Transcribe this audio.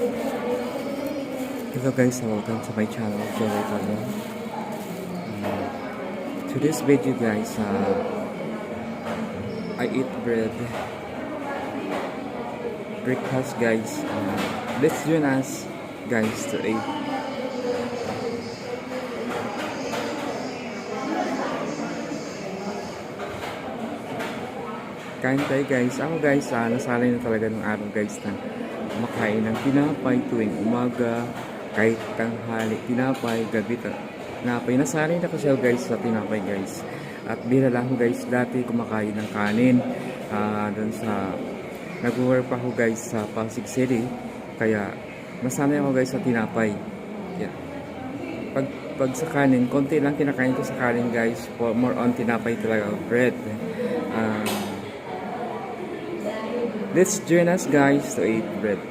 Hello guys, welcome to my channel, Jerry Talo. To this video guys, I eat breakfast guys. Let's join us guys to eat. Kain tayo guys. Ako guys, nasanay na talaga ng araw guys na kumakain ng tinapay tuwing umaga, kahit tanghali tinapay, gabi tinapay. Nasanay na kasi ako guys sa tinapay guys. At bira lang guys, dati kumakain ng kanin. Doon sa nag-work pa ako guys sa Pasig City. Kaya nasanay ako guys sa tinapay. Yeah. Pag sa kanin, konti lang kinakain ko sa kanin guys. More on tinapay talaga, bread. Let's join us guys to eat bread.